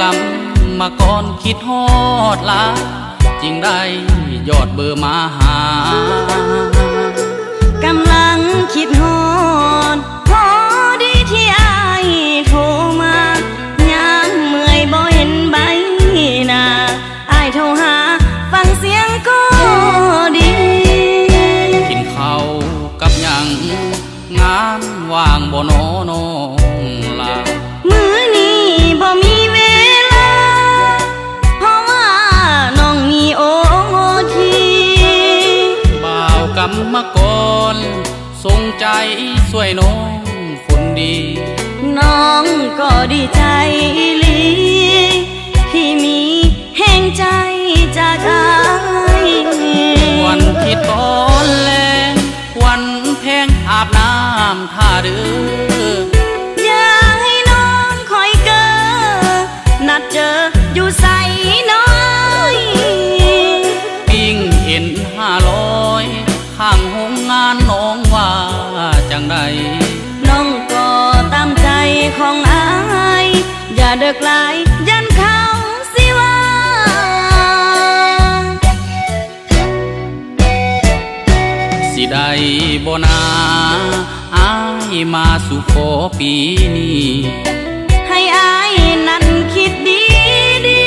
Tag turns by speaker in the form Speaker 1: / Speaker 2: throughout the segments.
Speaker 1: กำมากรคิดฮอดลาจึงได้ยอดเบอร์มาหาก
Speaker 2: ำลังคิดฮอดพอดีที่อายโทรมายามเมื่อยบ่เห็นใบหน้าอายโทรหาฟังเสียงก็ดี
Speaker 1: กินข้าวกับหยังงานว่างบ่น้องลา
Speaker 2: มื้อนี้บ่มีเวลาเพราะว่าน้องมีโอที
Speaker 1: บ่าวกำมากรทรงใจสวยน้องคนดี
Speaker 2: น้องก็ดีใจลีที่มีแห่งใจจากอาย
Speaker 1: วันที่ตอนแลงวันแพงอาบน้ำท่าเรือ
Speaker 2: อย่าให้น้องคอยเกอนัดเจออยู่ใส่น้อย
Speaker 1: ปิ้งเอ็น500ข้างโรงงานน้องว่าจังใด
Speaker 2: น้องก็ตามใจของอายอย่าเดึกหลายยันเขาสิว่า
Speaker 1: สิได้บ่นาอายมาสู่ขอปีนี้
Speaker 2: ให้อายนั้นคิดดีดี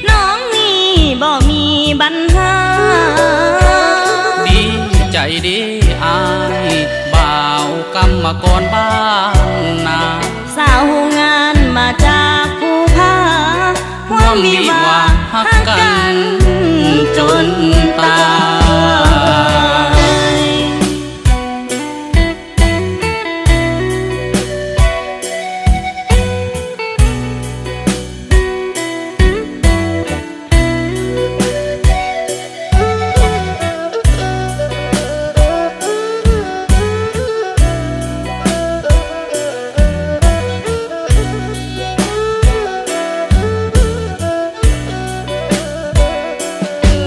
Speaker 2: น้องนี่บ่มีปัญหา
Speaker 1: ดีใจดีอายบ่าวกำมากรบ้านนา
Speaker 2: สาวโรงงานมาจากภูผา
Speaker 1: ความวิวาฮักกันจนตาย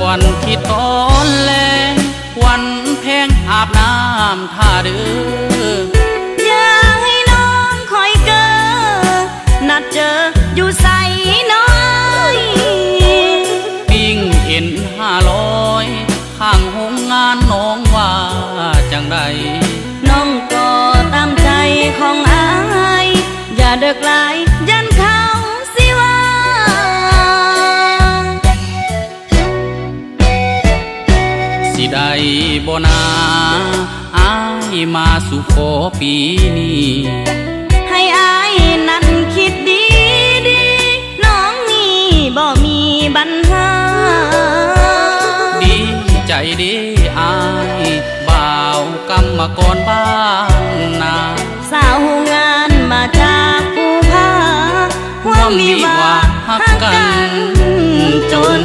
Speaker 1: วันที่ตอนแลงวันแพงอาบน้ำท่าเรือ
Speaker 2: อย่าให้น้องคอยเกอนัดเจออยู่ใส่น้อย
Speaker 1: ปิ้งเอ็น500ข้างโรงงานน้องว่าจังใด
Speaker 2: น้องก็ตามใจของอายอย่าเดึกหลายยันเขาสิว่า
Speaker 1: สิได้บ่นาอายมาสู่ขอปีนี้
Speaker 2: ให้อายนั้นคิดดีดีน้องนี่บ่มีปัญหา
Speaker 1: ดีใจดีอายบ่าวกำมากรบ้านนา
Speaker 2: สาวโรงงานมาจากภูผาความวิวาฮักกันจน